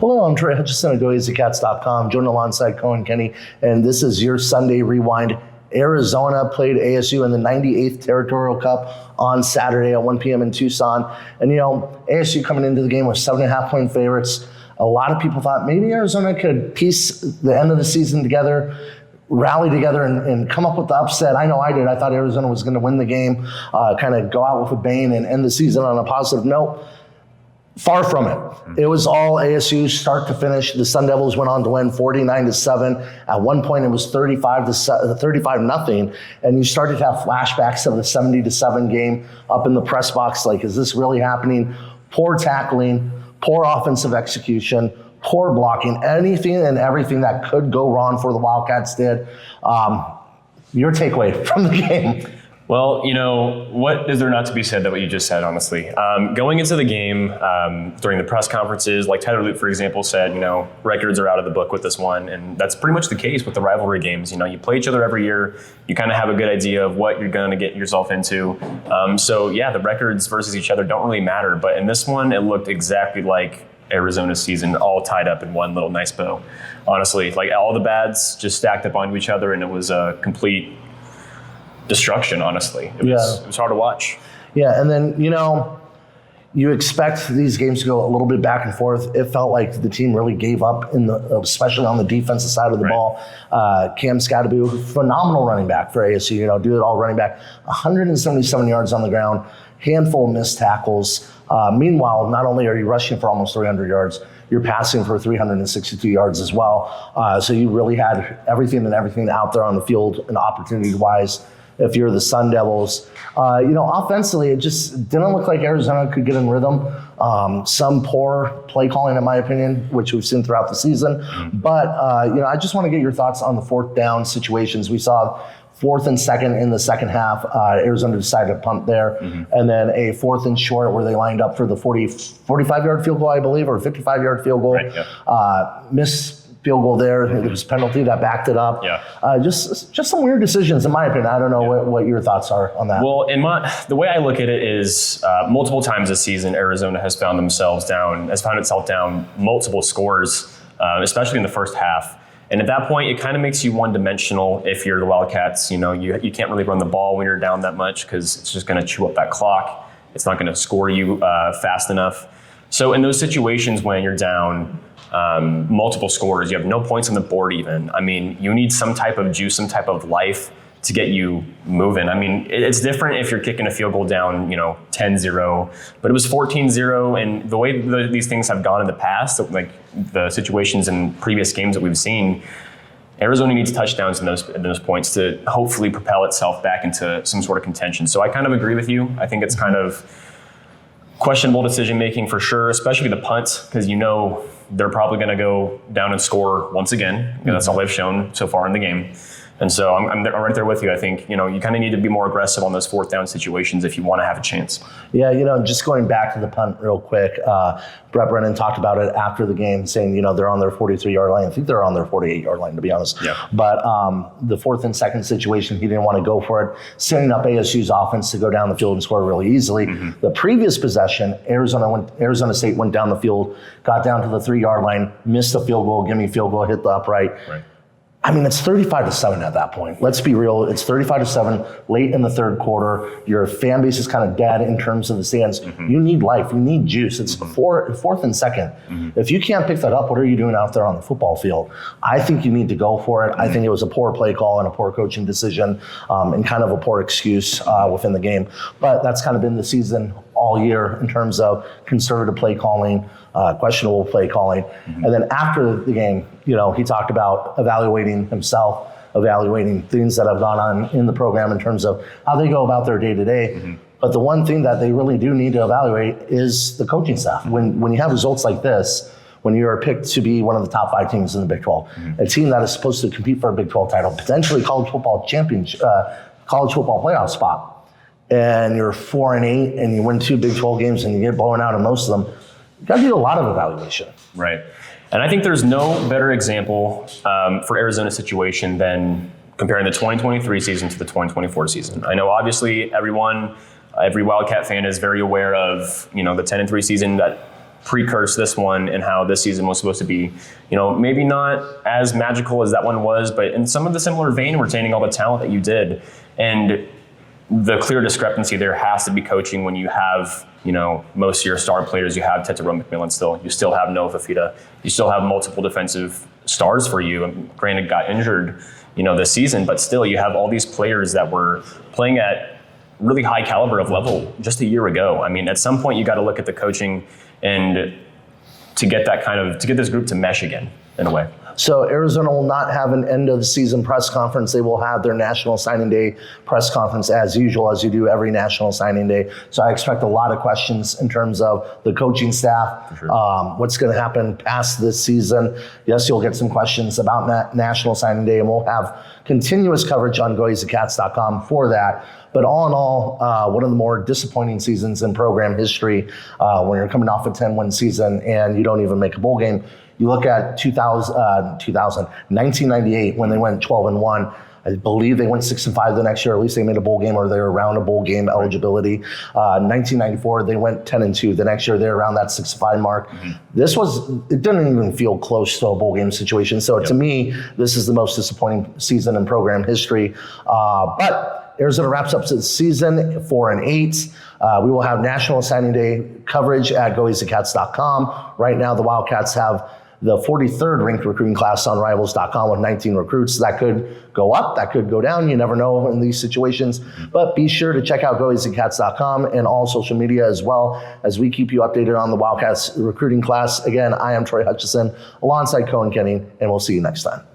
Hello, I'm Troy Hutchison at GOAZCATS.com, joined alongside Coein, Kinney, and this is your Sunday Rewind. Arizona played ASU in the 98th Territorial Cup on Saturday at 1 p.m. in Tucson. And, ASU coming into the game was 7.5-point favorites. A lot of people thought maybe Arizona could piece the end of the season together, rally together and come up with the upset. I know I did. I thought Arizona was going to win the game, kind of go out with a bang and end the season on a positive note. Far from it. It was all ASU start to finish. The Sun Devils went on to win 49-7. At one point, it was 35-0, and you started to have flashbacks of the 70-7 game up in the press box. Like, is this really happening? Poor tackling, poor offensive execution, poor blocking. Anything and everything that could go wrong for the Wildcats did. Your takeaway from the game? Well, what is there not to be said that what you just said, honestly? Going into the game, during the press conferences, like Tyler Luke, for example, said, records are out of the book with this one. And that's pretty much the case with the rivalry games. You play each other every year. You kind of have a good idea of what you're going to get yourself into. The records versus each other don't really matter. But in this one, it looked exactly like Arizona's season, all tied up in one little nice bow. Honestly, like all the bads just stacked up onto each other, and it was a complete destruction, honestly. It was hard to watch. Yeah, and then, you expect these games to go a little bit back and forth. It felt like the team really gave up, especially on the defensive side of the ball. Cam Scadaboo, phenomenal running back for ASU, do it all running back. 177 yards on the ground, handful of missed tackles. Meanwhile, not only are you rushing for almost 300 yards, you're passing for 362 yards as well. So you really had everything out there on the field and opportunity-wise. If you're the Sun Devils, offensively, it just didn't look like Arizona could get in rhythm. Some poor play calling, in my opinion, which we've seen throughout the season. But, I just want to get your thoughts on the fourth down situations. We saw 4th and 2nd in the second half. Arizona decided to punt there. And then a 4th and short where they lined up for the 45-yard field goal, I believe, or 55-yard field goal. Right, Missed field goal there. There was a penalty that backed it up. Just some weird decisions, in my opinion. I don't know what your thoughts are on that. Well, the way I look at it is multiple times this season, Arizona has found itself down multiple scores, especially in the first half. And at that point, it kind of makes you one-dimensional if you're the Wildcats. You can't really run the ball when you're down that much because it's just going to chew up that clock. It's not going to score you fast enough. So in those situations when you're down multiple scores, you have no points on the board even. I mean, you need some type of juice, some type of life to get you moving. I mean, it's different if you're kicking a field goal down, 10-0, but it was 14-0. And the way these things have gone in the past, like the situations in previous games that we've seen, Arizona needs touchdowns in those points to hopefully propel itself back into some sort of contention. So I kind of agree with you. I think it's kind of questionable decision-making for sure, especially the punt, because they're probably going to go down and score once again. That's all they've shown so far in the game. And so I'm right there with you. I think, you kind of need to be more aggressive on those 4th down situations if you want to have a chance. Yeah, just going back to the punt real quick, Brett Brennan talked about it after the game, saying, they're on their 43-yard line. I think they're on their 48-yard line, to be honest. Yeah. But the 4th and 2nd situation, he didn't want to go for it, setting up ASU's offense to go down the field and score really easily. The previous possession, Arizona State went down the field, got down to the 3-yard line, missed a field goal, gimme field goal, hit the upright. Right. I mean, it's 35-7 at that point. Let's be real. It's 35-7 late in the third quarter. Your fan base is kind of dead in terms of the stands. You need life. You need juice. It's 4th and 2nd. If you can't pick that up, what are you doing out there on the football field? I think you need to go for it. I think it was a poor play call and a poor coaching decision and kind of a poor excuse within the game. But that's kind of been the season all year in terms of conservative play calling, questionable play calling. And then after the game, he talked about evaluating himself, evaluating things that have gone on in the program in terms of how they go about their day-to-day. But the one thing that they really do need to evaluate is the coaching staff. When you have results like this, when you're picked to be one of the top 5 teams in the Big 12, a team that is supposed to compete for a Big 12 title, potentially college football playoff spot, and you're 4-8 and you win 2 Big 12 games and you get blown out in most of them, you got to do a lot of evaluation. Right. And I think there's no better example for Arizona's situation than comparing the 2023 season to the 2024 season. I know obviously every Wildcat fan is very aware of, the 10-3 season that precurse this one and how this season was supposed to be, maybe not as magical as that one was, but in some of the similar vein, retaining all the talent that you did. And the clear discrepancy there has to be coaching when you have, most of your star players. You have Territorial McMillan still. You still have Noah Fafita. You still have multiple defensive stars for you. And granted, got injured, this season, but still you have all these players that were playing at really high caliber of level just a year ago. I mean, at some point you got to look at the coaching and to get this group to mesh again in a way. So Arizona will not have an end of the season press conference. They will have their National Signing Day press conference as usual, as you do every National Signing Day. So I expect a lot of questions in terms of the coaching staff, sure. What's going to happen past this season. Yes, you'll get some questions about National Signing Day, and we'll have continuous coverage on GOAZCATS.com for that. But all in all, one of the more disappointing seasons in program history when you're coming off a 10-win season and you don't even make a bowl game. You look at 1998 when they went 12-1. I believe they went 6-5 the next year. At least they made a bowl game, or they were around a bowl game eligibility. 1994, they went 10-2. The next year, they're around that 6-5 mark. Mm-hmm. It didn't even feel close to a bowl game situation. So to me, this is the most disappointing season in program history. But Arizona wraps up the season 4-8. We will have National Signing Day coverage at GOAZCATS.com. Right now, the Wildcats have the 43rd ranked recruiting class on Rivals.com with 19 recruits. That could go up, that could go down. You never know in these situations. But be sure to check out GOAZCATS.com and all social media as well as we keep you updated on the Wildcats recruiting class. Again, I am Troy Hutchison alongside Coein Kinney, and we'll see you next time.